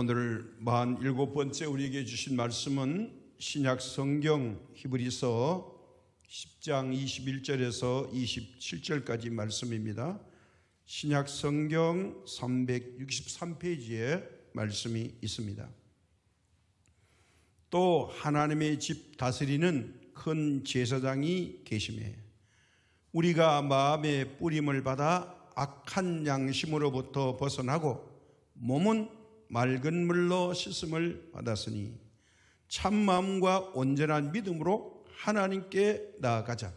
오늘 47번째 우리에게 주신 말씀은 신약 성경 히브리서 10장 21절에서 27절까지 말씀입니다. 신약 성경 363페이지에 말씀이 있습니다. 또 하나님의 집 다스리는 큰 제사장이 계시매 우리가 마음의 뿌림을 받아 악한 양심으로부터 벗어나고 몸은 맑은 물로 씻음을 받았으니 참 마음과 온전한 믿음으로 하나님께 나아가자.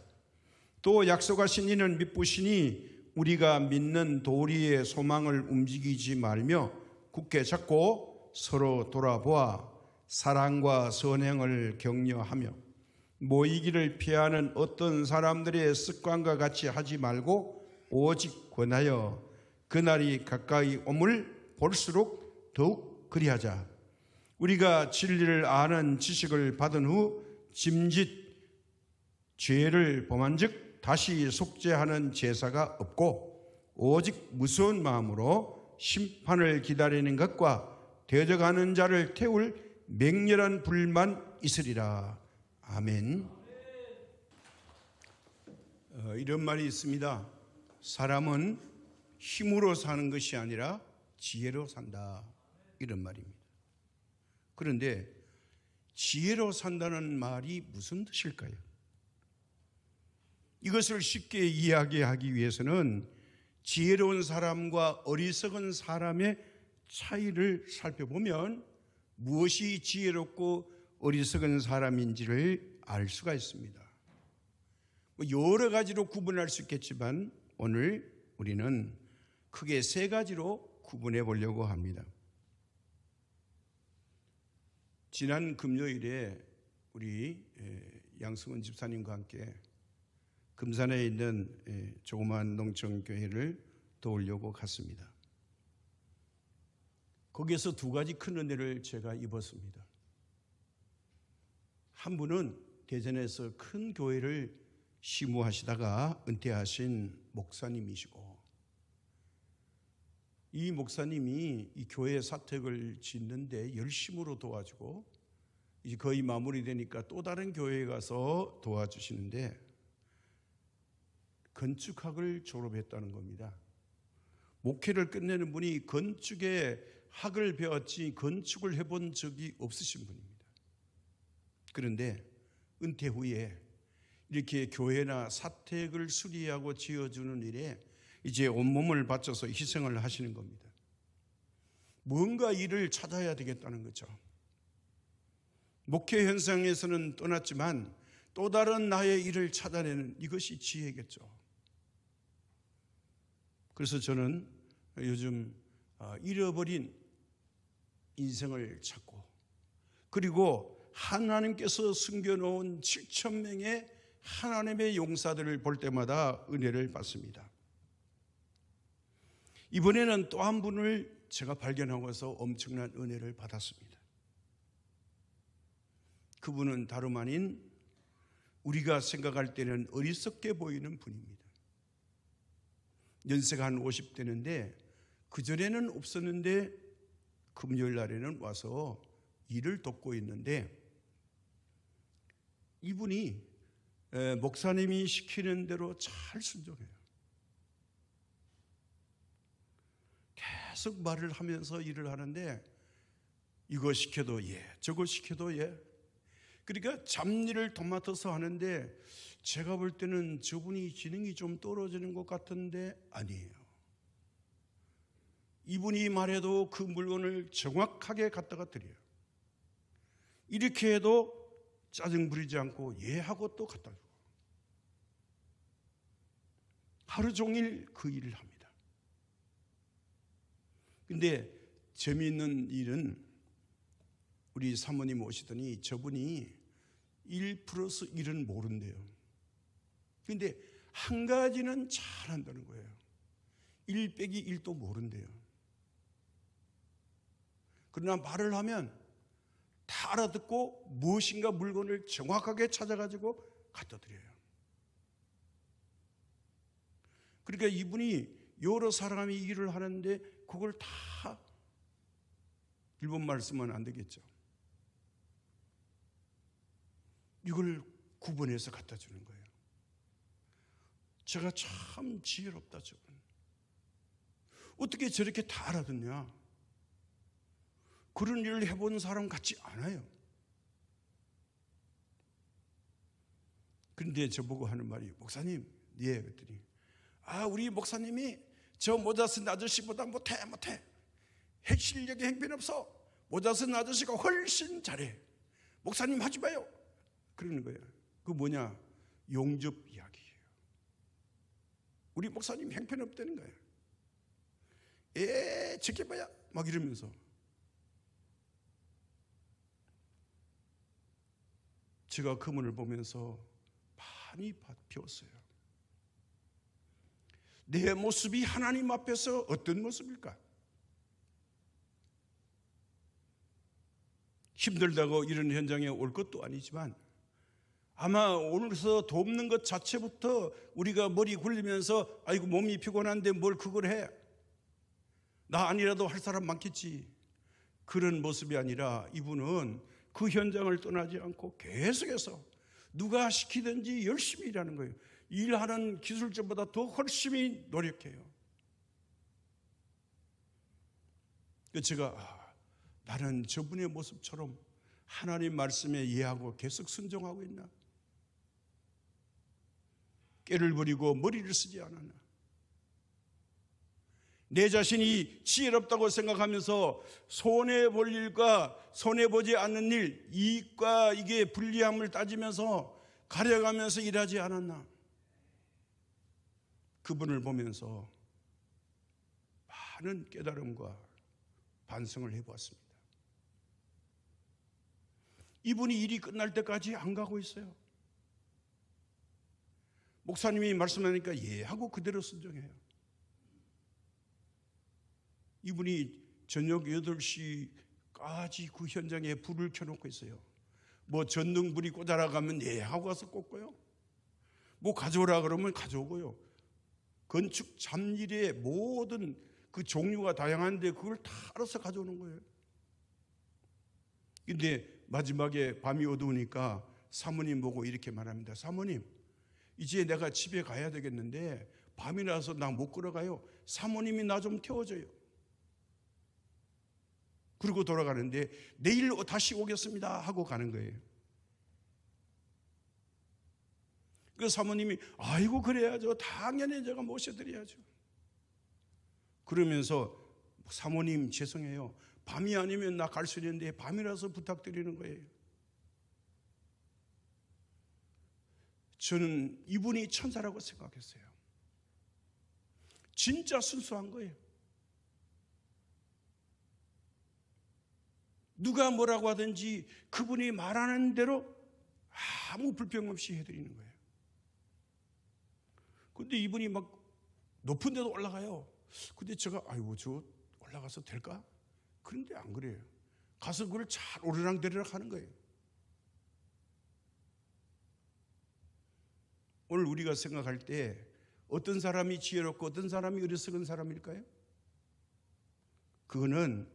또 약속하신 이는 미쁘시니 우리가 믿는 도리의 소망을 움직이지 말며 굳게 잡고 서로 돌아보아 사랑과 선행을 격려하며 모이기를 피하는 어떤 사람들의 습관과 같이 하지 말고 오직 권하여 그날이 가까이 옴을 볼수록 더욱 그리하자. 우리가 진리를 아는 지식을 받은 후 짐짓 죄를 범한 즉 다시 속죄하는 제사가 없고 오직 무서운 마음으로 심판을 기다리는 것과 대적하는 자를 태울 맹렬한 불만 있으리라. 아멘. 이런 말이 있습니다. 사람은 힘으로 사는 것이 아니라 지혜로 산다. 이런 말입니다. 그런데 지혜로 산다는 말이 무슨 뜻일까요? 이것을 쉽게 이야기하기 위해서는 지혜로운 사람과 어리석은 사람의 차이를 살펴보면 무엇이 지혜롭고 어리석은 사람인지를 알 수가 있습니다. 여러 가지로 구분할 수 있겠지만 오늘 우리는 크게 세 가지로 구분해 보려고 합니다. 지난 금요일에 우리 양승원 집사님과 함께 금산에 있는 조그마한 농촌교회를 도우려고 갔습니다. 거기에서 두 가지 큰 은혜를 제가 입었습니다. 한 분은 대전에서 큰 교회를 시무하시다가 은퇴하신 목사님이시고 이 목사님이 이 교회 사택을 짓는데 열심으로 도와주고 이제 거의 마무리되니까 또 다른 교회에 가서 도와주시는데 건축학을 졸업했다는 겁니다. 목회를 끝내는 분이 건축의 학을 배웠지 건축을 해본 적이 없으신 분입니다. 그런데 은퇴 후에 이렇게 교회나 사택을 수리하고 지어주는 일에 이제 온몸을 바쳐서 희생을 하시는 겁니다. 뭔가 일을 찾아야 되겠다는 거죠. 목회 현상에서는 떠났지만 또 다른 나의 일을 찾아내는 이것이 지혜겠죠. 그래서 저는 요즘 잃어버린 인생을 찾고 그리고 하나님께서 숨겨놓은 7,000명의 하나님의 용사들을 볼 때마다 은혜를 받습니다. 이번에는 또 한 분을 제가 발견하고서 엄청난 은혜를 받았습니다. 그분은 다름 아닌 우리가 생각할 때는 어리석게 보이는 분입니다. 연세가 한 50대인데 그전에는 없었는데 금요일 날에는 와서 일을 돕고 있는데 이분이 목사님이 시키는 대로 잘 순종해요. 계속 말을 하면서 일을 하는데 이거 시켜도 예, 저거 시켜도 예. 그러니까 잡일을 도맡아서 하는데 제가 볼 때는 저분이 지능이 좀 떨어지는 것 같은데 아니에요. 이분이 말해도 그 물건을 정확하게 갖다가 드려요. 이렇게 해도 짜증 부리지 않고 예 하고 또 갖다 주고 하루 종일 그 일을 합니다. 근데 재미있는 일은 우리 사모님 오시더니 저분이 1 플러스 1은 모른대요. 근데 한 가지는 잘한다는 거예요. 1 빼기 1도 모른대요. 그러나 말을 하면 다 알아듣고 무엇인가 물건을 정확하게 찾아가지고 갖다 드려요. 그러니까 이분이 여러 사람이 일을 하는데 그걸 다 일본말 쓰면 안 되겠죠. 이걸 구분해서 갖다 주는 거예요. 제가 참 지혜롭다 저분. 어떻게 저렇게 다 알아듣냐. 그런 일을 해본 사람 같지 않아요. 그런데 저보고 하는 말이 목사님, 예, 그랬더니 우리 목사님이 저 모자 쓴 아저씨보다 못해. 핵실력에 형편없어. 모자 쓴 아저씨가 훨씬 잘해. 목사님 하지 마요. 그러는 거예요. 그 뭐냐? 용접 이야기예요. 우리 목사님 형편없다는 거예요. 저게 뭐야? 막 이러면서. 제가 그 문을 보면서 많이 배웠어요. 내 모습이 하나님 앞에서 어떤 모습일까? 힘들다고 이런 현장에 올 것도 아니지만 아마 오늘서 돕는 것 자체부터 우리가 머리 굴리면서 아이고 몸이 피곤한데 뭘 그걸 해. 나 아니라도 할 사람 많겠지. 그런 모습이 아니라 이분은 그 현장을 떠나지 않고 계속해서 누가 시키든지 열심히 일하는 거예요. 일하는 기술자보다 더 훨씬 노력해요. 제가 나는 저분의 모습처럼 하나님 말씀에 이해하고 계속 순종하고 있나? 깨를 부리고 머리를 쓰지 않았나? 내 자신이 지혜롭다고 생각하면서 손해볼 일과 손해보지 않는 일, 이익과 이게 불리함을 따지면서 가려가면서 일하지 않았나? 그분을 보면서 많은 깨달음과 반성을 해보았습니다. 이분이 일이 끝날 때까지 안 가고 있어요. 목사님이 말씀하니까 예 하고 그대로 순종해요. 이분이 저녁 8시까지 그 현장에 불을 켜놓고 있어요. 뭐 전등불이 꽂아라 가면 예 하고 가서 꽂고요. 뭐 가져오라 그러면 가져오고요. 건축 잡일의 모든 그 종류가 다양한데 그걸 다 알아서 가져오는 거예요. 근데 마지막에 밤이 어두우니까 사모님 보고 이렇게 말합니다. 사모님, 이제 내가 집에 가야 되겠는데 밤이라서 나 못 걸어가요. 사모님이 나 좀 태워줘요. 그리고 돌아가는데 내일 다시 오겠습니다 하고 가는 거예요. 그 사모님이 아이고 그래야죠. 당연히 제가 모셔드려야죠. 그러면서 사모님 죄송해요. 밤이 아니면 나 갈 수 있는데 밤이라서 부탁드리는 거예요. 저는 이분이 천사라고 생각했어요. 진짜 순수한 거예요. 누가 뭐라고 하든지 그분이 말하는 대로 아무 불평 없이 해드리는 거예요. 근데 이분이 막 높은 데도 올라가요. 근데 제가 아이고 저 올라가서 될까? 그런데 안 그래요. 가서 그걸 잘 오르락내리락 하는 거예요. 오늘 우리가 생각할 때 어떤 사람이 지혜롭고 어떤 사람이 어리석은 사람일까요? 그거는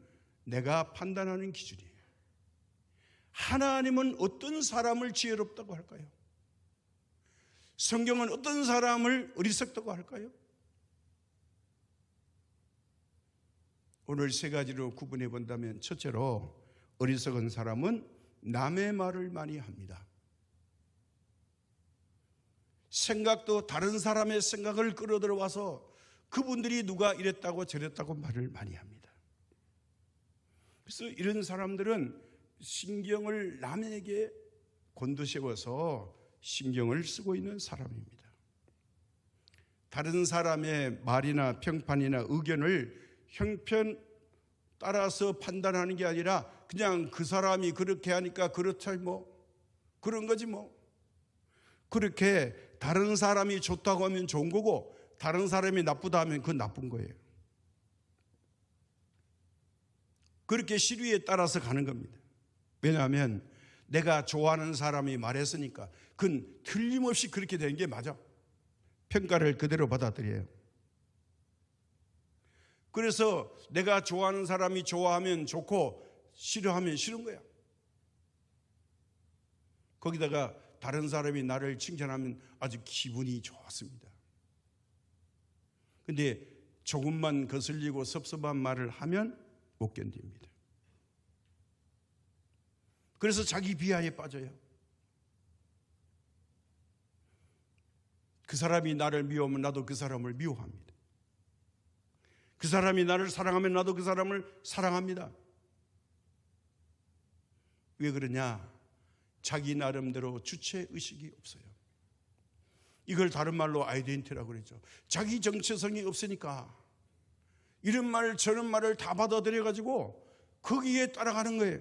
내가 판단하는 기준이에요. 하나님은 어떤 사람을 지혜롭다고 할까요? 성경은 어떤 사람을 어리석다고 할까요? 오늘 세 가지로 구분해 본다면 첫째로 어리석은 사람은 남의 말을 많이 합니다. 생각도 다른 사람의 생각을 끌어들여와서 그분들이 누가 이랬다고 저랬다고 말을 많이 합니다. 그래서 이런 사람들은 신경을 남에게 곤두세워서 신경을 쓰고 있는 사람입니다. 다른 사람의 말이나 평판이나 의견을 형편 따라서 판단하는 게 아니라 그냥 그 사람이 그렇게 하니까 그렇다 뭐 그런 거지 뭐. 그렇게 다른 사람이 좋다고 하면 좋은 거고 다른 사람이 나쁘다 하면 그건 나쁜 거예요. 그렇게 시류에 따라서 가는 겁니다. 왜냐하면 내가 좋아하는 사람이 말했으니까 그건 틀림없이 그렇게 되는 게 맞아. 평가를 그대로 받아들여요. 그래서 내가 좋아하는 사람이 좋아하면 좋고 싫어하면 싫은 거야. 거기다가 다른 사람이 나를 칭찬하면 아주 기분이 좋습니다. 근데 조금만 거슬리고 섭섭한 말을 하면 못 견딥니다. 그래서 자기 비하에 빠져요. 그 사람이 나를 미워하면 나도 그 사람을 미워합니다. 그 사람이 나를 사랑하면 나도 그 사람을 사랑합니다. 왜 그러냐? 자기 나름대로 주체의식이 없어요. 이걸 다른 말로 아이덴티티라고 그러죠. 자기 정체성이 없으니까 이런 말 저런 말을 다 받아들여 가지고 거기에 따라가는 거예요.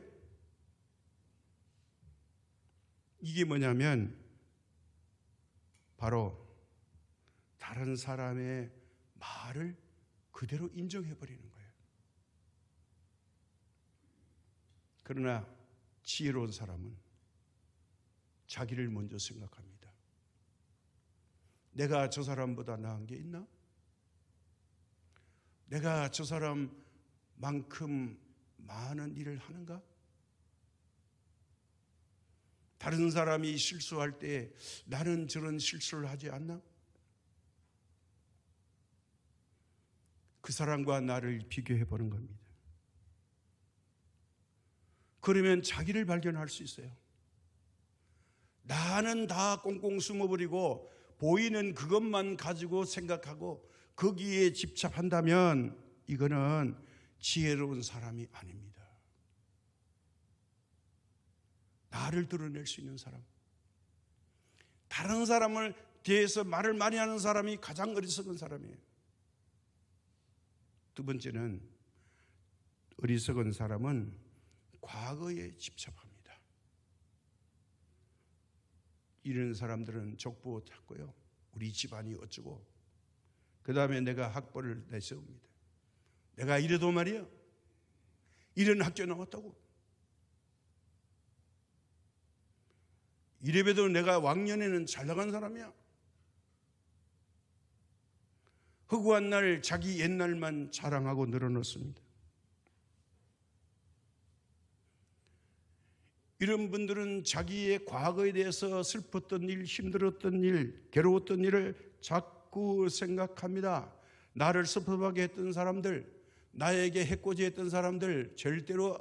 이게 뭐냐면 바로 다른 사람의 말을 그대로 인정해버리는 거예요. 그러나 지혜로운 사람은 자기를 먼저 생각합니다. 내가 저 사람보다 나은 게 있나? 내가 저 사람만큼 많은 일을 하는가? 다른 사람이 실수할 때 나는 저런 실수를 하지 않나? 그 사람과 나를 비교해 보는 겁니다. 그러면 자기를 발견할 수 있어요. 나는 다 꽁꽁 숨어버리고 보이는 그것만 가지고 생각하고 거기에 집착한다면 이거는 지혜로운 사람이 아닙니다. 나를 드러낼 수 있는 사람, 다른 사람을 대해서 말을 많이 하는 사람이 가장 어리석은 사람이에요. 두 번째는 어리석은 사람은 과거에 집착합니다. 이런 사람들은 족보 찾고요, 우리 집안이 어쩌고, 그 다음에 내가 학벌을 내세웁니다. 내가 이래도 말이야, 이런 학교 나왔다고, 이래봬도 내가 왕년에는 잘 나간 사람이야. 허구한 날 자기 옛날만 자랑하고 늘어놓습니다. 이런 분들은 자기의 과거에 대해서 슬펐던 일, 힘들었던 일, 괴로웠던 일을 자꾸 생각합니다. 나를 섭섭하게 했던 사람들, 나에게 해코지했던 사람들 절대로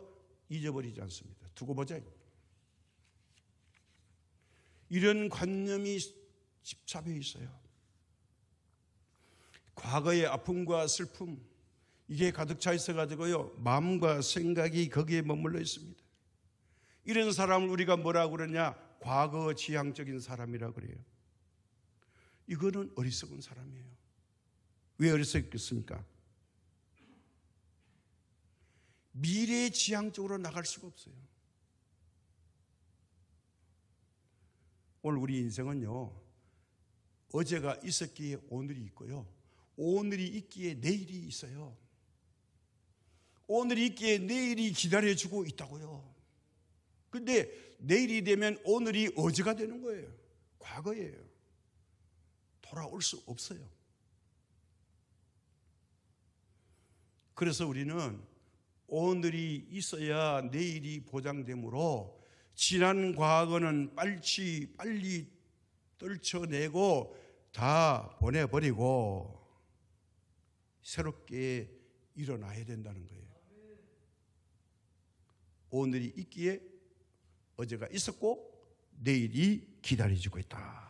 잊어버리지 않습니다. 두고 보자. 이런 관념이 집착해 있어요. 과거의 아픔과 슬픔, 이게 가득 차 있어가지고요, 마음과 생각이 거기에 머물러 있습니다. 이런 사람을 우리가 뭐라고 그러냐? 과거 지향적인 사람이라고 그래요. 이거는 어리석은 사람이에요. 왜 어리석겠습니까? 미래 지향적으로 나갈 수가 없어요. 오늘 우리 인생은요, 어제가 있었기에 오늘이 있고요, 오늘이 있기에 내일이 있어요. 오늘이 있기에 내일이 기다려주고 있다고요. 근데 내일이 되면 오늘이 어제가 되는 거예요. 과거예요. 돌아올 수 없어요. 그래서 우리는 오늘이 있어야 내일이 보장되므로 지난 과거는 빨리 떨쳐내고 다 보내버리고 새롭게 일어나야 된다는 거예요. 오늘이 있기에 어제가 있었고 내일이 기다려지고 있다.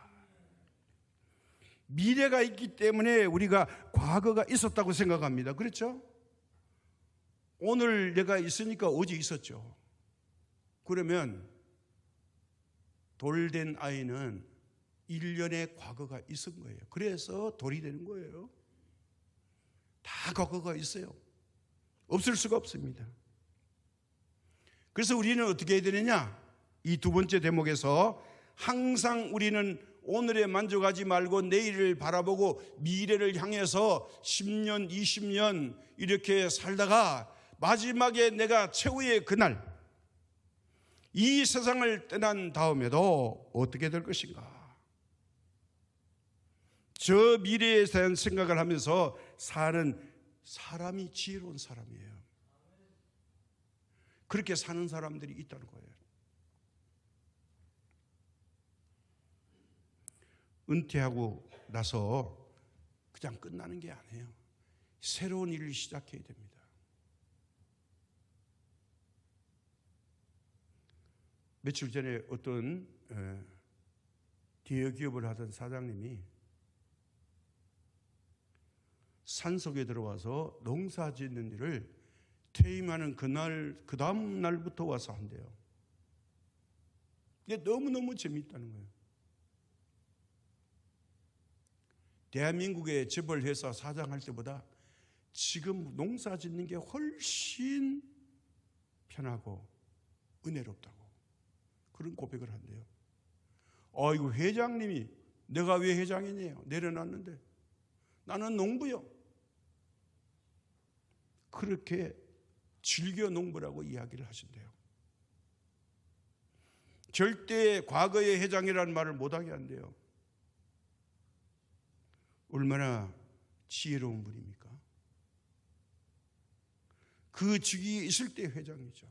미래가 있기 때문에 우리가 과거가 있었다고 생각합니다. 그렇죠? 오늘 내가 있으니까 어제 있었죠. 그러면 돌된 아이는 1년의 과거가 있은 거예요. 그래서 돌이 되는 거예요. 다 과거가 있어요. 없을 수가 없습니다. 그래서 우리는 어떻게 해야 되느냐? 이 두 번째 대목에서 항상 우리는 오늘에 만족하지 말고 내일을 바라보고 미래를 향해서 10년, 20년 이렇게 살다가 마지막에 내가 최후의 그날, 이 세상을 떠난 다음에도 어떻게 될 것인가? 저 미래에 대한 생각을 하면서 사는 사람이 지혜로운 사람이에요. 그렇게 사는 사람들이 있다는 거예요. 은퇴하고 나서 그냥 끝나는 게 아니에요. 새로운 일을 시작해야 됩니다. 며칠 전에 어떤 대기업을 하던 사장님이 산속에 들어와서 농사 짓는 일을 퇴임하는 그 다음 날부터 와서 한대요. 이게 너무너무 재미있다는 거예요. 대한민국의 재벌회사 사장할 때보다 지금 농사 짓는 게 훨씬 편하고 은혜롭다고 그런 고백을 한대요. 이거 회장님이 내가 왜 회장이냐 내려놨는데 나는 농부요. 그렇게 즐겨 농부라고 이야기를 하신대요. 절대 과거의 회장이라는 말을 못하게 한대요. 얼마나 지혜로운 분입니까? 그 직위 있을 때 회장이죠.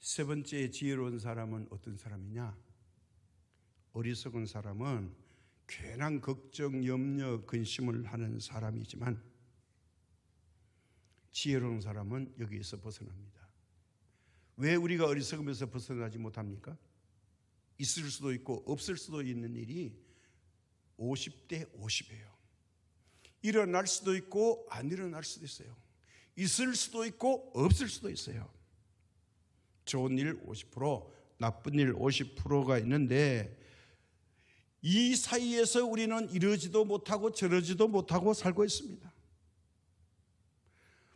세 번째 지혜로운 사람은 어떤 사람이냐? 어리석은 사람은 괜한 걱정, 염려, 근심을 하는 사람이지만 지혜로운 사람은 여기에서 벗어납니다. 왜 우리가 어리석으면서 벗어나지 못합니까? 있을 수도 있고 없을 수도 있는 일이 50대 50이에요. 일어날 수도 있고 안 일어날 수도 있어요. 있을 수도 있고 없을 수도 있어요. 좋은 일 50%, 나쁜 일 50%가 있는데 이 사이에서 우리는 이러지도 못하고 저러지도 못하고 살고 있습니다.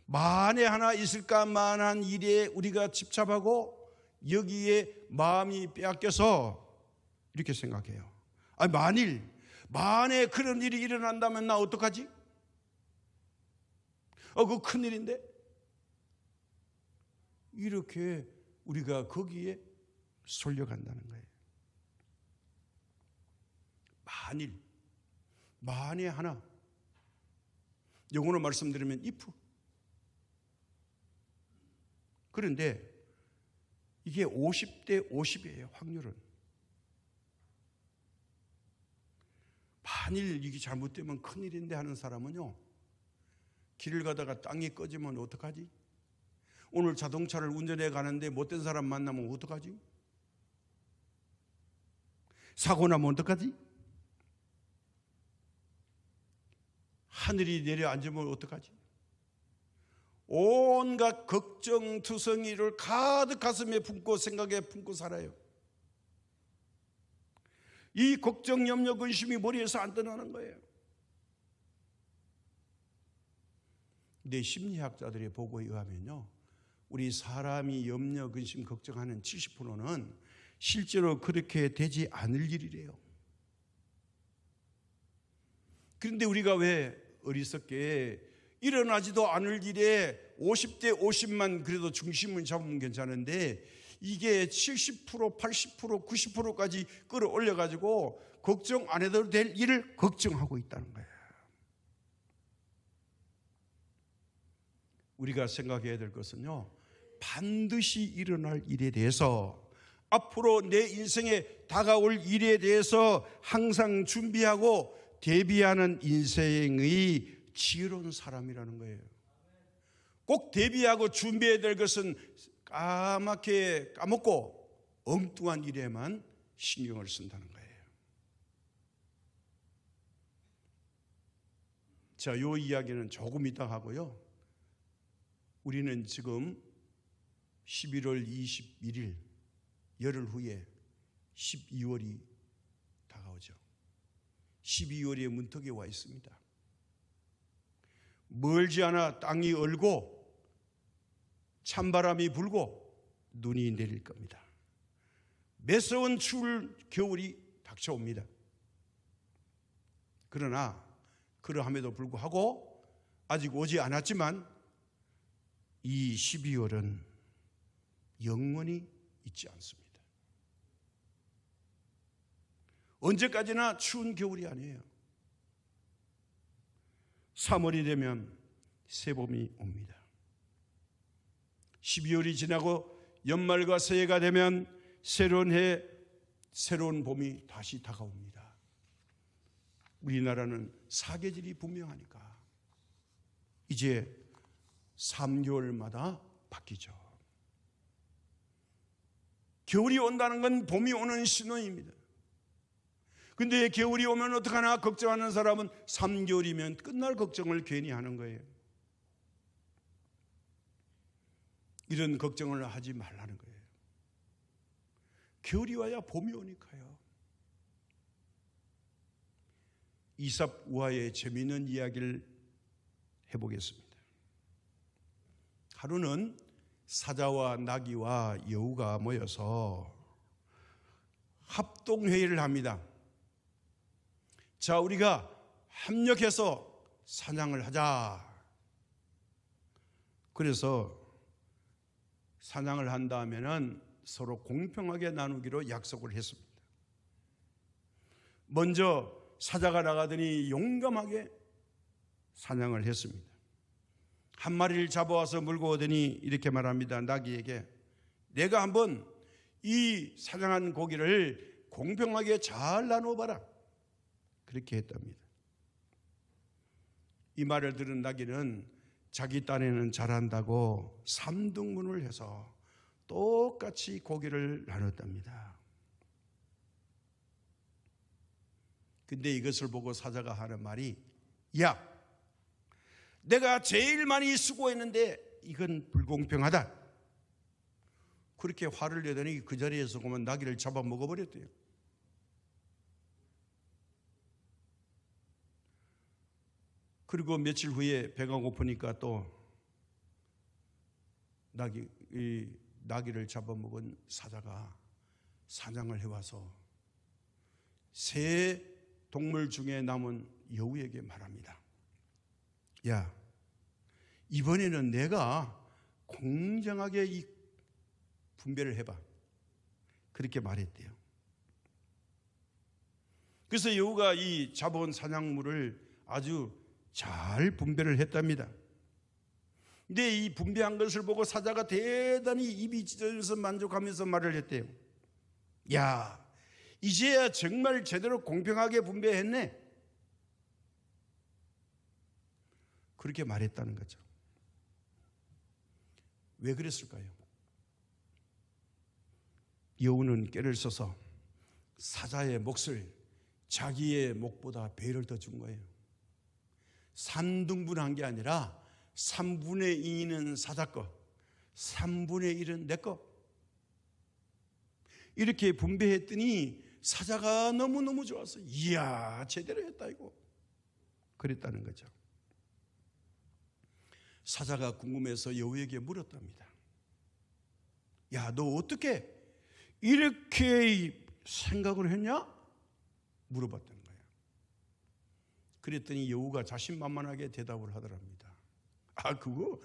만에 하나 있을까 만한 일에 우리가 집착하고 여기에 마음이 빼앗겨서 이렇게 생각해요. 만에 그런 일이 일어난다면 나 어떡하지? 그거 큰일인데? 이렇게 우리가 거기에 쏠려간다는 거예요. 만에 하나. 영어로 말씀드리면 if. 그런데 이게 50대 50이에요. 확률은. 만일 이게 잘못되면 큰일인데 하는 사람은요, 길을 가다가 땅이 꺼지면 어떡하지? 오늘 자동차를 운전해 가는데 못된 사람 만나면 어떡하지? 사고 나면 어떡하지? 하늘이 내려앉으면 어떡하지? 온갖 걱정, 투성이를 가득 가슴에 품고 생각에 품고 살아요. 이 걱정, 염려, 근심이 머리에서 안 떠나는 거예요. 근데 심리학자들의 보고에 의하면요, 우리 사람이 염려, 근심, 걱정하는 70%는 실제로 그렇게 되지 않을 일이래요. 그런데 우리가 왜 어리석게 일어나지도 않을 일에 50대 50만 그래도 중심을 잡으면 괜찮은데 이게 70%, 80%, 90%까지 끌어올려가지고 걱정 안 해도 될 일을 걱정하고 있다는 거예요. 우리가 생각해야 될 것은요, 반드시 일어날 일에 대해서 앞으로 내 인생에 다가올 일에 대해서 항상 준비하고 대비하는 인생의 지혜로운 사람이라는 거예요. 꼭 대비하고 준비해야 될 것은 까맣게 까먹고 엉뚱한 일에만 신경을 쓴다는 거예요. 자, 이 이야기는 조금 이따 하고요. 우리는 지금 11월 21일 열흘 후에 12월이 다가오죠. 12월의 문턱에 와 있습니다. 멀지 않아 땅이 얼고 찬바람이 불고 눈이 내릴 겁니다. 매서운 추울 겨울이 닥쳐옵니다. 그러나 그러함에도 불구하고 아직 오지 않았지만 이 12월은 영원히 있지 않습니다. 언제까지나 추운 겨울이 아니에요. 3월이 되면 새봄이 옵니다. 12월이 지나고 연말과 새해가 되면 새로운 해, 새로운 봄이 다시 다가옵니다. 우리나라는 사계절이 분명하니까 이제 3개월마다 바뀌죠. 겨울이 온다는 건 봄이 오는 신호입니다. 근데 겨울이 오면 어떡하나 걱정하는 사람은 3개월이면 끝날 걱정을 괜히 하는 거예요. 이런 걱정을 하지 말라는 거예요. 겨울이 와야 봄이 오니까요. 이삭 우화의 재미있는 이야기를 해보겠습니다. 하루는 사자와 나귀와 여우가 모여서 합동회의를 합니다. 자, 우리가 합력해서 사냥을 하자. 그래서 사냥을 한 다음에는 서로 공평하게 나누기로 약속을 했습니다. 먼저 사자가 나가더니 용감하게 사냥을 했습니다. 한 마리를 잡아와서 물고 오더니 이렇게 말합니다. 나귀에게 내가 한번 이 사냥한 고기를 공평하게 잘 나눠봐라. 그렇게 했답니다. 이 말을 들은 나귀는 자기 딴에는 잘한다고 3등분을 해서 똑같이 고기를 나눴답니다. 근데 이것을 보고 사자가 하는 말이 야, 내가 제일 많이 수고했는데 이건 불공평하다. 그렇게 화를 내더니 그 자리에서 그만 나귀를 잡아 먹어버렸대요. 그리고 며칠 후에 배가 고프니까 또 나귀를 잡아먹은 사자가 사냥을 해와서 새 동물 중에 남은 여우에게 말합니다. 야, 이번에는 내가 공정하게 이 분배를 해봐. 그렇게 말했대요. 그래서 여우가 이 잡아온 사냥물을 아주 잘 분배를 했답니다. 근데 이 분배한 것을 보고 사자가 대단히 입이 찢어져서 만족하면서 말을 했대요. 야, 이제야 정말 제대로 공평하게 분배했네. 그렇게 말했다는 거죠. 왜 그랬을까요? 여우는 꾀를 써서 사자의 몫을 자기의 몫보다 배를 더 준 거예요. 3등분한 게 아니라 3분의 2는 사자 거, 3분의 1은 내 거. 이렇게 분배했더니 사자가 너무너무 좋았어요. 이야, 제대로 했다 이거. 그랬다는 거죠. 사자가 궁금해서 여우에게 물었답니다. 야, 너 어떻게 이렇게 생각을 했냐? 물어봤던 거예요. 그랬더니 여우가 자신만만하게 대답을 하더랍니다. 아, 그거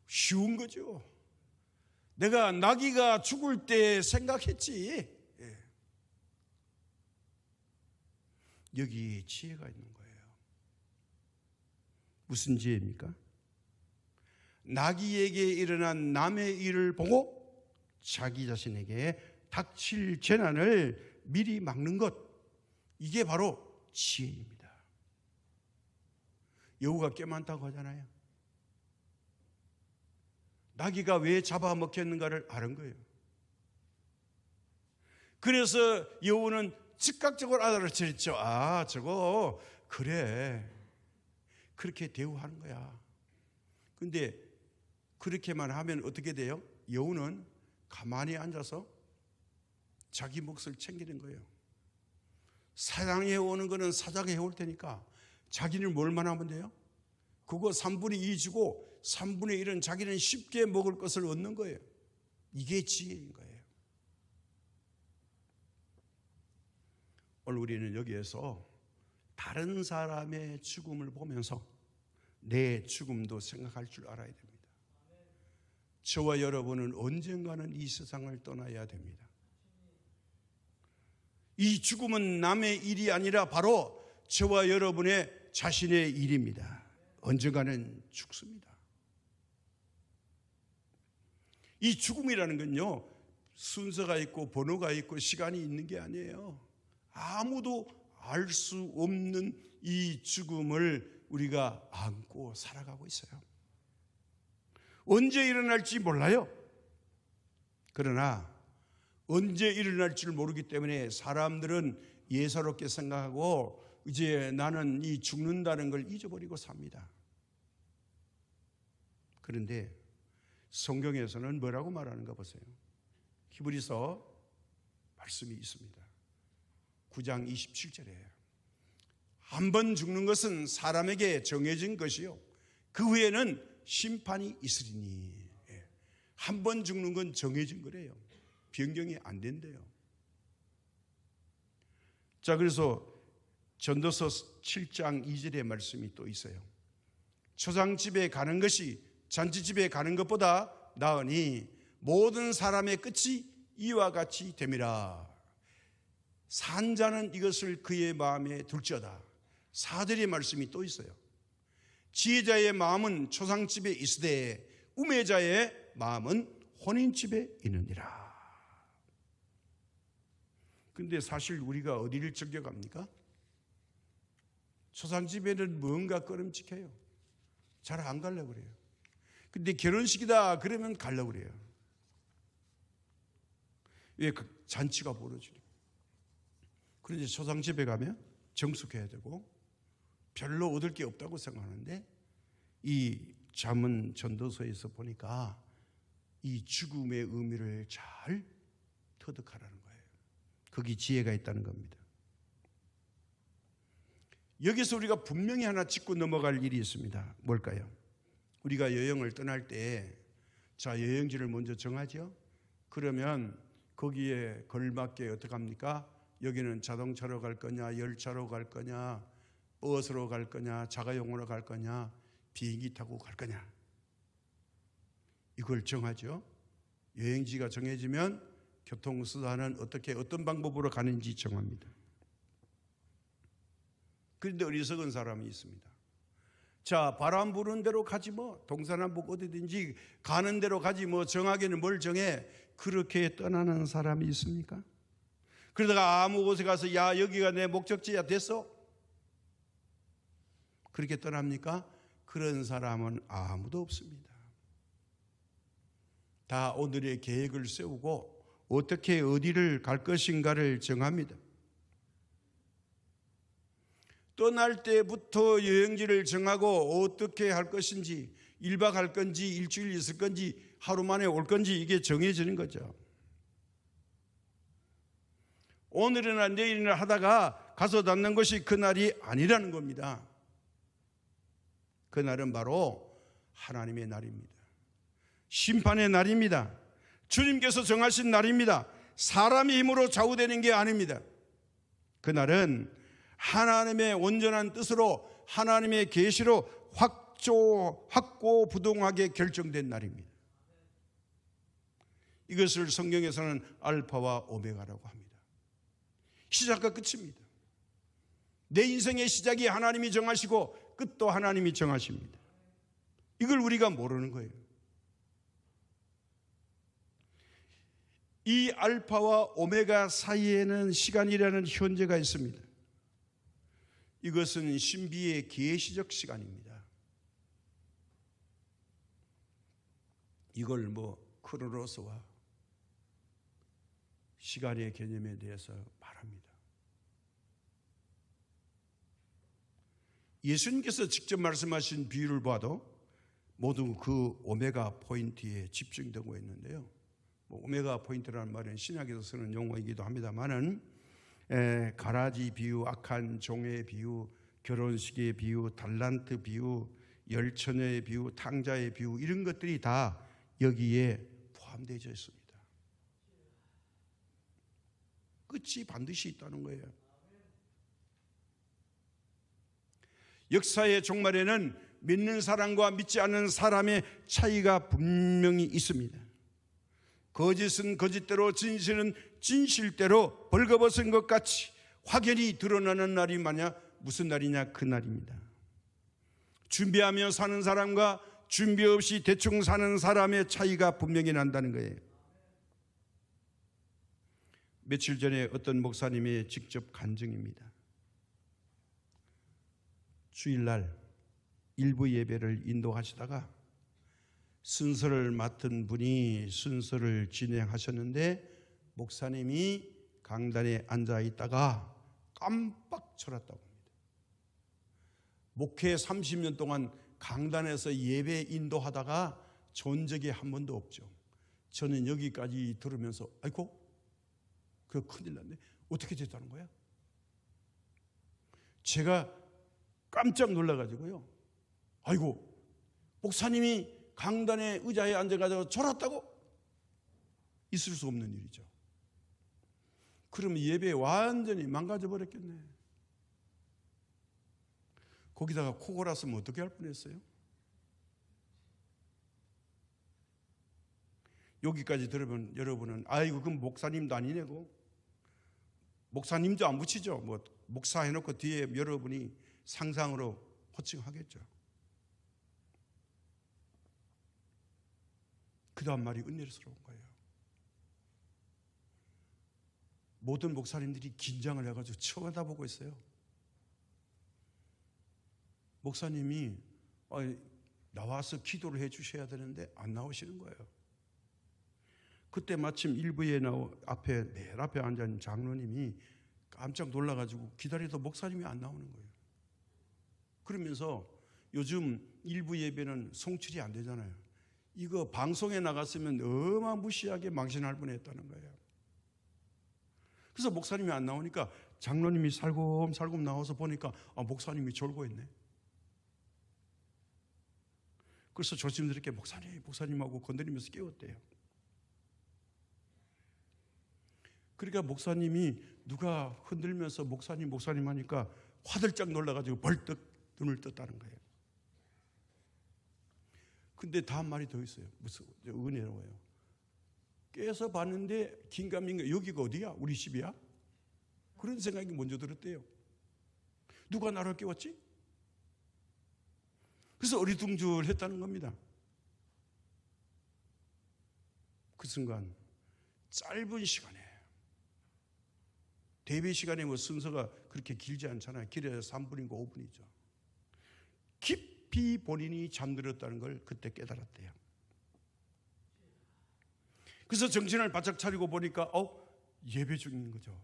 쉬운 거죠. 내가 나귀가 죽을 때 생각했지. 예. 여기 지혜가 있는 거예요. 무슨 지혜입니까? 나귀에게 일어난 남의 일을 보고 자기 자신에게 닥칠 재난을 미리 막는 것, 이게 바로 지혜입니다. 여우가 꽤 많다고 하잖아요. 나귀가 왜 잡아먹혔는가를 아는 거예요. 그래서 여우는 즉각적으로 알아차렸죠. 아, 저거 그래, 그렇게 대우하는 거야. 근데 그렇게만 하면 어떻게 돼요? 여우는 가만히 앉아서 자기 몫을 챙기는 거예요. 사냥해 오는 거는 사자가 해올 테니까 자기는 뭘만 하면 돼요? 그거 3분의 2 주고 3분의 1은 자기는 쉽게 먹을 것을 얻는 거예요. 이게 지혜인 거예요. 오늘 우리는 여기에서 다른 사람의 죽음을 보면서 내 죽음도 생각할 줄 알아야 됩니다. 저와 여러분은 언젠가는 이 세상을 떠나야 됩니다. 이 죽음은 남의 일이 아니라 바로 저와 여러분의 자신의 일입니다. 언젠가는 죽습니다. 이 죽음이라는 건요, 순서가 있고 번호가 있고 시간이 있는 게 아니에요. 아무도 알 수 없는 이 죽음을 우리가 안고 살아가고 있어요. 언제 일어날지 몰라요. 그러나 언제 일어날 줄 모르기 때문에 사람들은 예사롭게 생각하고 이제 나는 이 죽는다는 걸 잊어버리고 삽니다. 그런데 성경에서는 뭐라고 말하는가 보세요. 히브리서 말씀이 있습니다. 9장 27절에 한 번 죽는 것은 사람에게 정해진 것이요 그 후에는 심판이 있으리니. 한 번 죽는 건 정해진 거래요. 변경이 안 된대요. 자, 그래서 전도서 7장 2절의 말씀이 또 있어요. 초상집에 가는 것이 잔치집에 가는 것보다 나으니 모든 사람의 끝이 이와 같이 됨이라. 산 자는 이것을 그의 마음에 둘지어다. 4절의 말씀이 또 있어요. 지혜자의 마음은 초상집에 있으되 우매자의 마음은 혼인집에 있느니라. 근데 사실 우리가 어디를 즐겨갑니까? 초상집에는 뭔가 꺼름직해요. 잘 안 가려고 그래요. 근데 결혼식이다 그러면 가려고 그래요. 왜? 잔치가 벌어지니까. 그런데 초상집에 가면 정숙해야 되고 별로 얻을 게 없다고 생각하는데 이 잠언 전도서에서 보니까 이 죽음의 의미를 잘 터득하라는 거예요. 거기 지혜가 있다는 겁니다. 여기서 우리가 분명히 하나 짚고 넘어갈 일이 있습니다. 뭘까요? 우리가 여행을 떠날 때 자, 여행지를 먼저 정하죠. 그러면 거기에 걸맞게 어떻게 합니까? 여기는 자동차로 갈 거냐, 열차로 갈 거냐, 버스로 갈 거냐, 자가용으로 갈 거냐, 비행기 타고 갈 거냐, 이걸 정하죠. 여행지가 정해지면 교통수단은 어떻게 어떤 방법으로 가는지 정합니다. 그런데 어리석은 사람이 있습니다. 자, 바람 부는 대로 가지 뭐, 동서남북 어디든지 가는 대로 가지 뭐, 정하기는 뭘 정해. 그렇게 떠나는 사람이 있습니까? 그러다가 아무 곳에 가서 야, 여기가 내 목적지야 됐어? 그렇게 떠납니까? 그런 사람은 아무도 없습니다. 다 오늘의 계획을 세우고 어떻게 어디를 갈 것인가를 정합니다. 떠날 때부터 여행지를 정하고 어떻게 할 것인지, 1박 할 건지 일주일 있을 건지 하루 만에 올 건지 이게 정해지는 거죠. 오늘이나 내일이나 하다가 가서 닿는 것이 그날이 아니라는 겁니다. 그날은 바로 하나님의 날입니다. 심판의 날입니다. 주님께서 정하신 날입니다. 사람의 힘으로 좌우되는 게 아닙니다. 그날은 하나님의 온전한 뜻으로 하나님의 계시로 확고부동하게 결정된 날입니다. 이것을 성경에서는 알파와 오메가라고 합니다. 시작과 끝입니다. 내 인생의 시작이 하나님이 정하시고 끝도 하나님이 정하십니다. 이걸 우리가 모르는 거예요. 이 알파와 오메가 사이에는 시간이라는 현재가 있습니다. 이것은 신비의 계시적 시간입니다. 이걸 크로노스와 시간의 개념에 대해서 말합니다. 예수님께서 직접 말씀하신 비유를 봐도 모두 그 오메가 포인트에 집중되고 있는데요. 오메가 포인트라는 말은 신약에서 쓰는 용어이기도 합니다만은 가라지 비유, 악한 종의 비유, 결혼식의 비유, 달란트 비유, 열처녀의 비유, 탕자의 비유, 이런 것들이 다 여기에 포함되어 있습니다. 끝이 반드시 있다는 거예요. 역사의 종말에는 믿는 사람과 믿지 않는 사람의 차이가 분명히 있습니다. 거짓은 거짓대로, 진실은 진실대로 벌거벗은 것 같이 확연히 드러나는 날이 무슨 날이냐? 그 날입니다. 준비하며 사는 사람과 준비 없이 대충 사는 사람의 차이가 분명히 난다는 거예요. 며칠 전에 어떤 목사님의 직접 간증입니다. 주일날 일부 예배를 인도하시다가 순서를 맡은 분이 순서를 진행하셨는데 목사님이 강단에 앉아 있다가 깜빡 졸았다고 합니다. 목회 30년 동안 강단에서 예배 인도하다가 존 적이 한 번도 없죠. 저는 여기까지 들으면서 아이고 그 큰일 났네. 어떻게 됐다는 거야? 제가 깜짝 놀라가지고요. 아이고 목사님이 강단의 의자에 앉아가지고 졸았다고? 있을 수 없는 일이죠. 그러면 예배 완전히 망가져 버렸겠네. 거기다가 코 골았으면 어떻게 할 뻔했어요? 여기까지 들으면 여러분은 아이고 그럼 목사님도 아니네고, 목사님도 안 붙이죠. 뭐 목사 해놓고 뒤에 여러분이 상상으로 호칭하겠죠. 그 다음 말이 은혜스러운 거예요. 모든 목사님들이 긴장을 해가지고 쳐다보고 있어요. 목사님이 나와서 기도를 해 주셔야 되는데 안 나오시는 거예요. 그때 마침 일부에 맨 앞에 앉아있는 장로님이 깜짝 놀라가지고 기다려도 목사님이 안 나오는 거예요. 그러면서 요즘 일부 예배는 송출이 안 되잖아요. 이거 방송에 나갔으면 어마무시하게 망신할 뻔했다는 거예요. 그래서 목사님이 안 나오니까 장로님이 살금살금 나와서 보니까 목사님이 졸고 있네. 그래서 조심스럽게 목사님하고 건드리면서 깨웠대요. 그러니까 목사님이 누가 흔들면서 목사님 하니까 화들짝 놀라가지고 벌떡 눈을 떴다는 거예요. 근데 다음 말이 더 있어요. 무슨 은혜로워요. 깨서 봤는데 긴가민가 여기가 어디야? 우리 집이야? 그런 생각이 먼저 들었대요. 누가 나를 깨웠지? 그래서 어리둥절했다는 겁니다. 그 순간 짧은 시간에, 대비 시간에 뭐 순서가 그렇게 길지 않잖아요. 길어야 3분인가 5분이죠. 깊이 본인이 잠들었다는 걸 그때 깨달았대요. 그래서 정신을 바짝 차리고 보니까 예배 중인 거죠.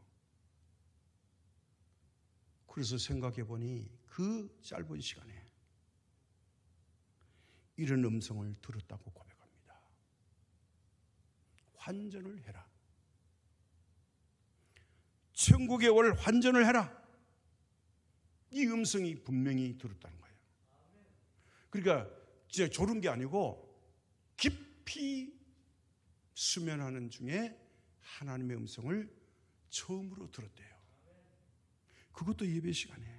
그래서 생각해 보니 그 짧은 시간에 이런 음성을 들었다고 고백합니다. 환전을 해라. 천국에 올 환전을 해라. 이 음성이 분명히 들었다는 거예요. 그러니까 진짜 졸은 게 아니고 깊이 수면하는 중에 하나님의 음성을 처음으로 들었대요. 그것도 예배 시간에.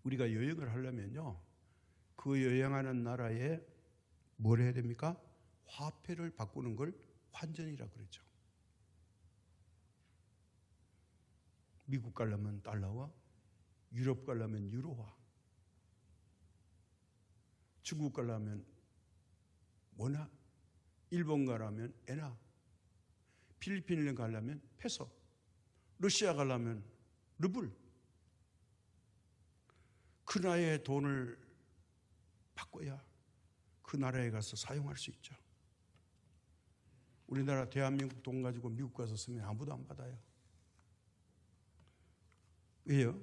우리가 여행을 하려면요, 그 여행하는 나라에 뭘 해야 됩니까? 화폐를 바꾸는 걸 환전이라고 그러죠. 미국 가려면 달러와, 유럽 가려면 유로와, 중국 가려면 원화, 일본 가려면 엔화, 필리핀을 가려면 페소, 러시아 가려면 루블. 그 나라의 돈을 바꿔야 그 나라에 가서 사용할 수 있죠. 우리나라 대한민국 돈 가지고 미국 가서 쓰면 아무도 안 받아요. 왜요?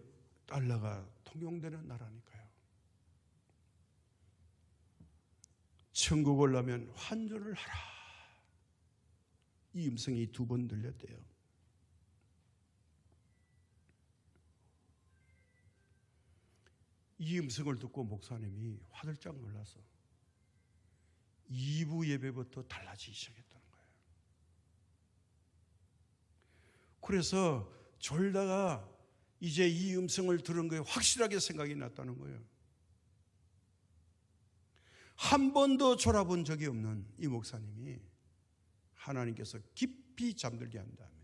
달러가 통용되는 나라니까요. 천국 올라면 환전을 하라. 이 음성이 2번 들렸대요. 이 음성을 듣고 목사님이 화들짝 놀라서 2부 예배부터 달라지기 시작했다는 거예요. 그래서 졸다가 이제 이 음성을 들은 거에 확실하게 생각이 났다는 거예요. 한 번도 졸아본 적이 없는 이 목사님이 하나님께서 깊이 잠들게 한 다음에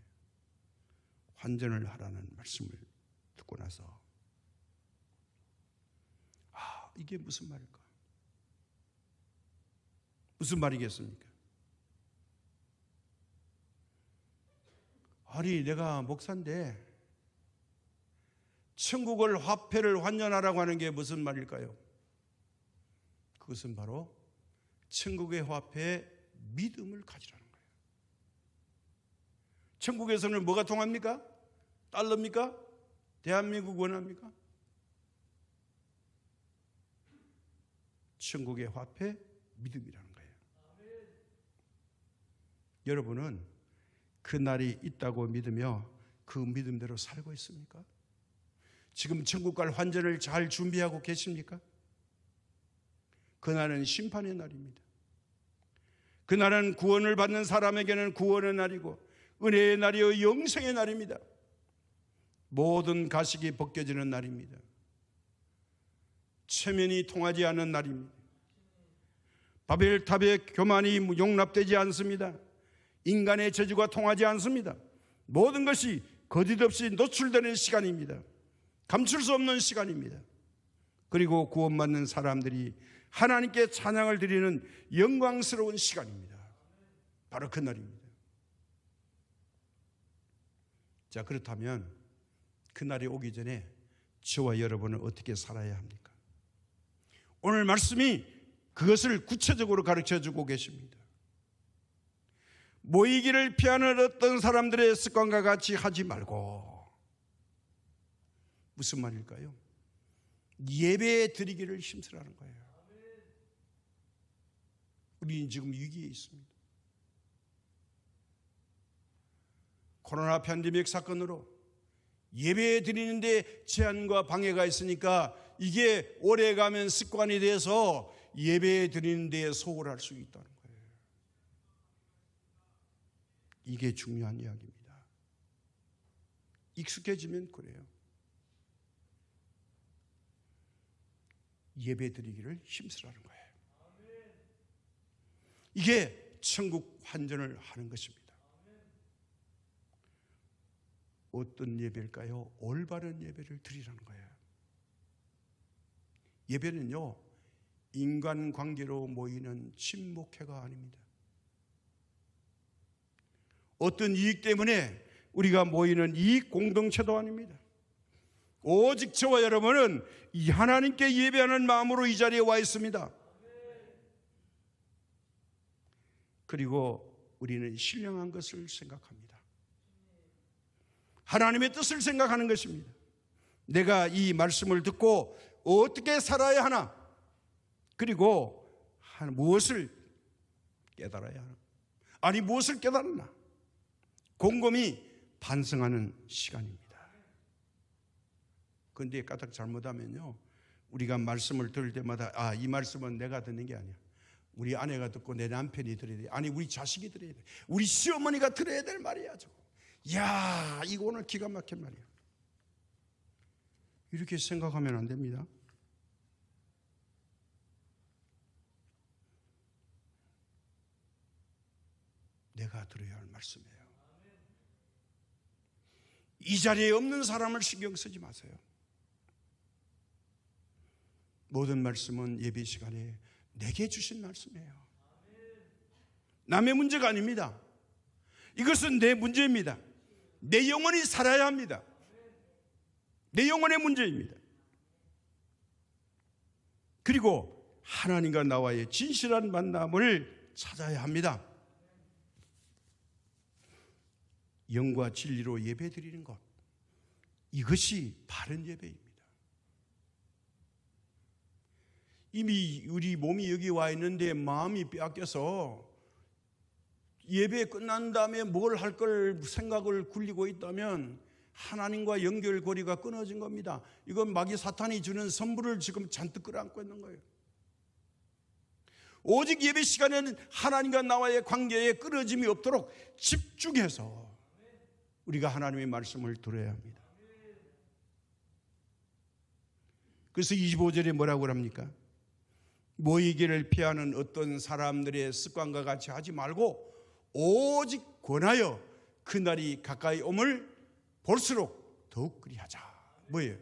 환전을 하라는 말씀을 듣고 나서 이게 무슨 말일까? 무슨 말이겠습니까? 아니, 내가 목사인데 천국을 화폐를 환전하라고 하는 게 무슨 말일까요? 그것은 바로 천국의 화폐에 믿음을 가지라는 거예요. 천국에서는 뭐가 통합니까? 달러입니까? 대한민국 원합니까? 천국의 화폐 믿음이라는 거예요. 여러분은 그 날이 있다고 믿으며 그 믿음대로 살고 있습니까? 지금 천국 갈 환전을 잘 준비하고 계십니까? 그날은 심판의 날입니다. 그날은 구원을 받는 사람에게는 구원의 날이고 은혜의 날이요 영생의 날입니다. 모든 가식이 벗겨지는 날입니다. 체면이 통하지 않는 날입니다. 바벨탑의 교만이 용납되지 않습니다. 인간의 저주가 통하지 않습니다. 모든 것이 거짓없이 노출되는 시간입니다. 감출 수 없는 시간입니다. 그리고 구원받는 사람들이 하나님께 찬양을 드리는 영광스러운 시간입니다. 바로 그 날입니다. 자, 그렇다면 그날이 오기 전에 저와 여러분은 어떻게 살아야 합니까? 오늘 말씀이 그것을 구체적으로 가르쳐주고 계십니다. 모이기를 피하는 어떤 사람들의 습관과 같이 하지 말고, 무슨 말일까요? 예배 드리기를 힘쓰라는 거예요. 우리는 지금 위기에 있습니다. 코로나 팬데믹 사건으로 예배 드리는데 제한과 방해가 있으니까 이게 오래가면 습관이 돼서 예배 드리는 데 소홀할 수 있다는 거예요. 이게 중요한 이야기입니다. 익숙해지면 그래요. 예배 드리기를 힘쓰라는 거예요. 이게 천국 환전을 하는 것입니다. 어떤 예배일까요? 올바른 예배를 드리라는 거예요. 예배는요, 인간관계로 모이는 친목회가 아닙니다. 어떤 이익 때문에 우리가 모이는 이익 공동체도 아닙니다. 오직 저와 여러분은 이 하나님께 예배하는 마음으로 이 자리에 와 있습니다. 그리고 우리는 신령한 것을 생각합니다. 하나님의 뜻을 생각하는 것입니다. 내가 이 말씀을 듣고 어떻게 살아야 하나, 그리고 무엇을 깨달아야 하나, 아니 무엇을 깨달았나, 곰곰이 반성하는 시간입니다. 그런데 까딱 잘못하면요, 우리가 말씀을 들을 때마다 이 말씀은 내가 듣는 게 아니야, 우리 아내가 듣고 내 남편이 들어야 돼, 아니 우리 자식이 들어야 돼, 우리 시어머니가 들어야 될 말이야 저거. 야, 이거 오늘 기가 막힌 말이야. 이렇게 생각하면 안 됩니다. 내가 들어야 할 말씀이에요. 이 자리에 없는 사람을 신경 쓰지 마세요. 모든 말씀은 예배 시간에 내게 주신 말씀이에요. 남의 문제가 아닙니다. 이것은 내 문제입니다. 내 영혼이 살아야 합니다. 내 영혼의 문제입니다. 그리고 하나님과 나와의 진실한 만남을 찾아야 합니다. 영과 진리로 예배드리는 것, 이것이 바른 예배입니다. 이미 우리 몸이 여기 와 있는데 마음이 빼앗겨서 예배 끝난 다음에 뭘 할 걸 생각을 굴리고 있다면 하나님과 연결고리가 끊어진 겁니다. 이건 마귀 사탄이 주는 선물을 지금 잔뜩 끌어안고 있는 거예요. 오직 예배 시간에는 하나님과 나와의 관계에 끊어짐이 없도록 집중해서 우리가 하나님의 말씀을 들어야 합니다. 그래서 25절에 뭐라고 합니까? 모이기를 피하는 어떤 사람들의 습관과 같이 하지 말고 오직 권하여 그날이 가까이 옴을 볼수록 더욱 그리하자. 뭐예요?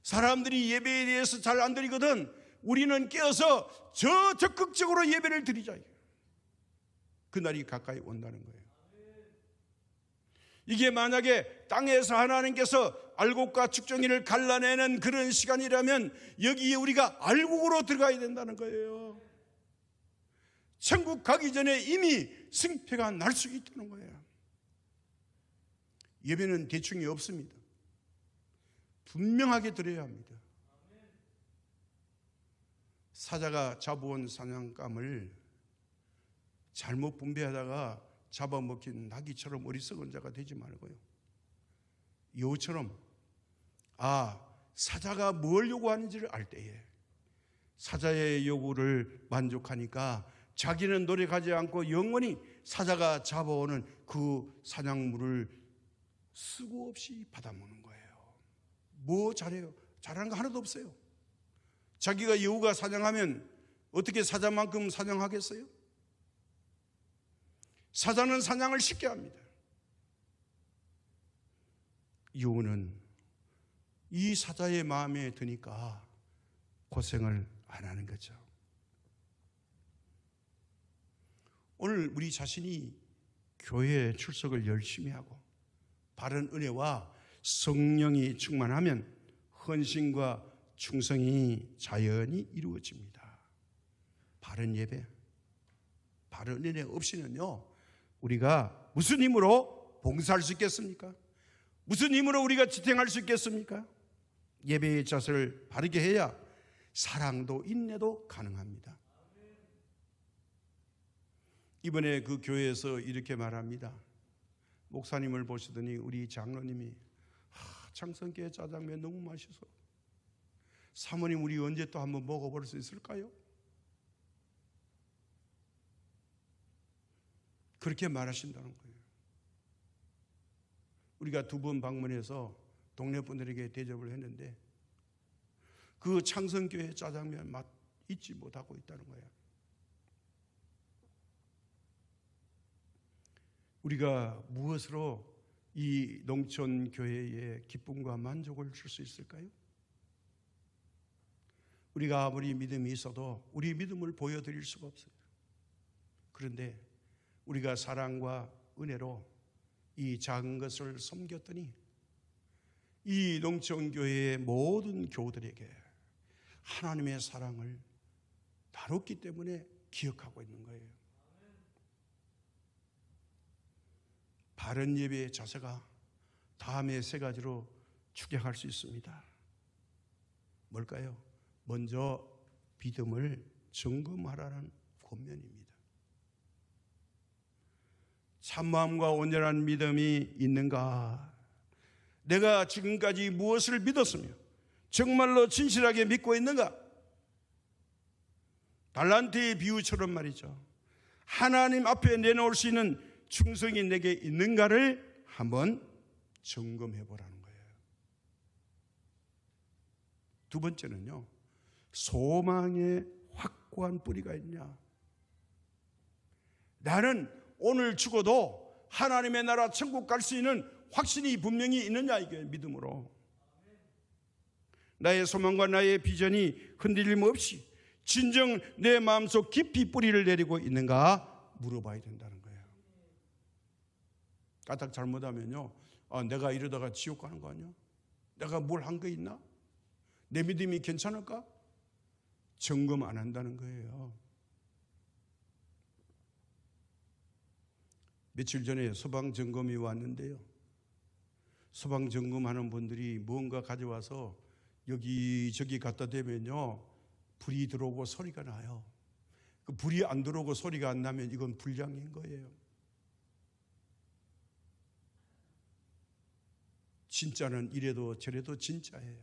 사람들이 예배에 대해서 잘 안 드리거든 우리는 깨어서 적극적으로 예배를 드리자. 그날이 가까이 온다는 거예요. 이게 만약에 땅에서 하나님께서 알곡과 측정이를 갈라내는 그런 시간이라면 여기에 우리가 알곡으로 들어가야 된다는 거예요. 천국 가기 전에 이미 승패가 날 수 있다는 거예요. 예배는 대충이 없습니다. 분명하게 드려야 합니다. 사자가 잡아온 사냥감을 잘못 분배하다가 잡아먹힌 나귀처럼 어리석은 자가 되지 말고요. 여우처럼 사자가 뭘 요구하는지를 알 때에 사자의 요구를 만족하니까 자기는 노력하지 않고 영원히 사자가 잡아오는 그 사냥물을 수고 없이 받아먹는 거예요. 뭐 잘해요? 잘하는 거 하나도 없어요. 자기가 여우가 사냥하면 어떻게 사자만큼 사냥하겠어요? 사자는 사냥을 쉽게 합니다. 여우는 이 사자의 마음에 드니까 고생을 안 하는 거죠. 오늘 우리 자신이 교회에 출석을 열심히 하고 바른 은혜와 성령이 충만하면 헌신과 충성이 자연히 이루어집니다. 바른 예배, 바른 은혜 없이는요 우리가 무슨 힘으로 봉사할 수 있겠습니까? 무슨 힘으로 우리가 지탱할 수 있겠습니까? 예배의 자세를 바르게 해야 사랑도 인내도 가능합니다. 이번에 그 교회에서 이렇게 말합니다. 목사님을 보시더니 우리 장로님이 창성교회 짜장면 너무 맛있어. 사모님 우리 언제 또 한번 먹어볼 수 있을까요? 그렇게 말하신다는 거예요. 우리가 2번 방문해서 동네 분들에게 대접을 했는데 그 창성교회 짜장면 맛 잊지 못하고 있다는 거예요. 우리가 무엇으로 이 농촌 교회에 기쁨과 만족을 줄 수 있을까요? 우리가 아무리 믿음이 있어도 우리 믿음을 보여드릴 수가 없어요. 그런데 우리가 사랑과 은혜로 이 작은 것을 섬겼더니 이 농촌 교회의 모든 교우들에게 하나님의 사랑을 나눴기 때문에 기억하고 있는 거예요. 바른 예배의 자세가 다음에 3가지로 축약할 수 있습니다. 뭘까요? 먼저 믿음을 점검하라는 권면입니다. 참마음과 온전한 믿음이 있는가? 내가 지금까지 무엇을 믿었으며 정말로 진실하게 믿고 있는가? 달란트의 비유처럼 말이죠. 하나님 앞에 내놓을 수 있는 충성이 내게 있는가를 한번 점검해 보라는 거예요. 2번째는요. 소망의 확고한 뿌리가 있냐? 나는 오늘 죽어도 하나님의 나라 천국 갈 수 있는 확신이 분명히 있느냐, 이게 믿음으로. 나의 소망과 나의 비전이 흔들림 없이 진정 내 마음속 깊이 뿌리를 내리고 있는가 물어봐야 된다는 거예요. 까딱 잘못하면요, 내가 이러다가 지옥 가는 거 아니야? 내가 뭘 한 거 있나? 내 믿음이 괜찮을까? 점검 안 한다는 거예요. 며칠 전에 소방점검이 왔는데요, 소방점검하는 분들이 뭔가 가져와서 여기저기 갖다 대면요 불이 들어오고 소리가 나요. 그 불이 안 들어오고 소리가 안 나면 이건 불량인 거예요. 진짜는 이래도 저래도 진짜예요.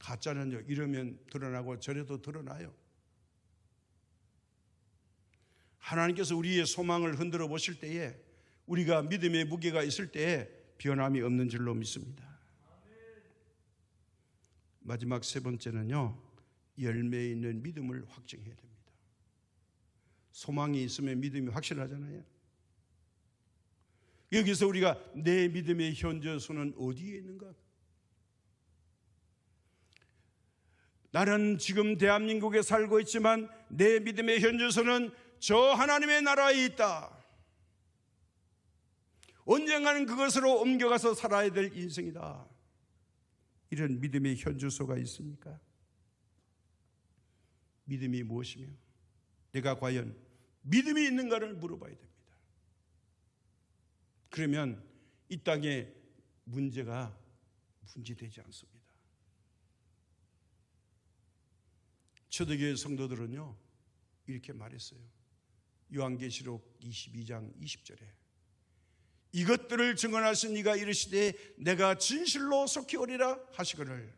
가짜는요 이러면 드러나고 저래도 드러나요. 하나님께서 우리의 소망을 흔들어 보실 때에 우리가 믿음의 무게가 있을 때에 변함이 없는 줄로 믿습니다. 마지막 3번째는요, 열매 있는 믿음을 확증해야 됩니다. 소망이 있으면 믿음이 확실하잖아요. 여기서 우리가 내 믿음의 현저수는 어디에 있는가? 나는 지금 대한민국에 살고 있지만 내 믿음의 현주소는 저 하나님의 나라에 있다. 언젠가는 그것으로 옮겨가서 살아야 될 인생이다. 이런 믿음의 현주소가 있습니까? 믿음이 무엇이며 내가 과연 믿음이 있는가를 물어봐야 됩니다. 그러면 이 땅에 문제가 문제되지 않습니다. 초대교회 성도들은요 이렇게 말했어요. 요한계시록 22장 20절에 이것들을 증언하신 이가 이르시되 내가 진실로 속히 오리라 하시거늘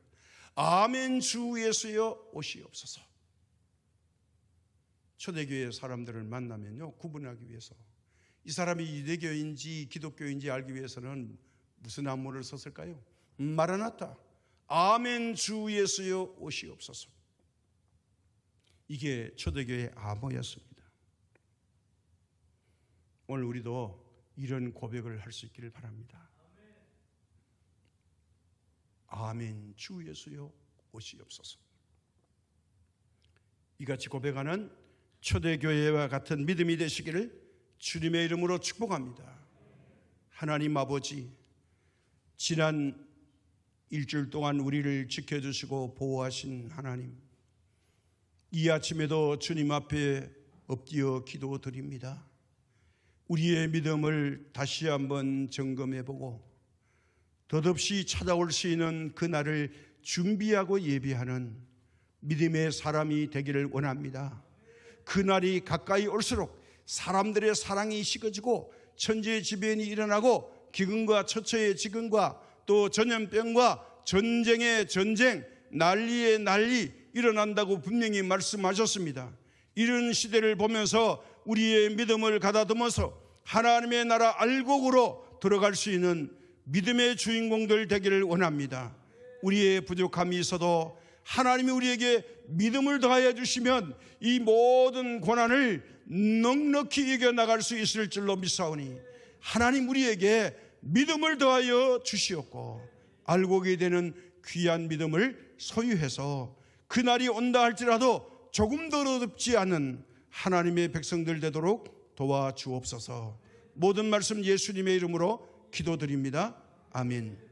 아멘 주 예수여 오시옵소서. 초대교회 사람들을 만나면요 구분하기 위해서 이 사람이 유대교인지 기독교인지 알기 위해서는 무슨 안무를 썼을까요? 마라나타 아멘 주 예수여 오시옵소서. 이게 초대교회의 암호였습니다. 오늘 우리도 이런 고백을 할 수 있기를 바랍니다. 아멘 주 예수여 오시옵소서. 이같이 고백하는 초대교회와 같은 믿음이 되시기를 주님의 이름으로 축복합니다. 하나님 아버지, 지난 일주일 동안 우리를 지켜주시고 보호하신 하나님, 이 아침에도 주님 앞에 엎드려 기도드립니다. 우리의 믿음을 다시 한번 점검해보고 덧없이 찾아올 수 있는 그날을 준비하고 예비하는 믿음의 사람이 되기를 원합니다. 그날이 가까이 올수록 사람들의 사랑이 식어지고 천재지변이 일어나고 기근과 처처의 지근과 또 전염병과 전쟁의 전쟁, 난리의 난리 일어난다고 분명히 말씀하셨습니다. 이런 시대를 보면서 우리의 믿음을 가다듬어서 하나님의 나라 알곡으로 들어갈 수 있는 믿음의 주인공들 되기를 원합니다. 우리의 부족함이 있어도 하나님이 우리에게 믿음을 더하여 주시면 이 모든 고난을 넉넉히 이겨나갈 수 있을 줄로 믿사오니 하나님 우리에게 믿음을 더하여 주시옵고 알곡이 되는 귀한 믿음을 소유해서 그날이 온다 할지라도 조금 더 어렵지 않은 하나님의 백성들 되도록 도와주옵소서. 모든 말씀 예수님의 이름으로 기도드립니다. 아멘.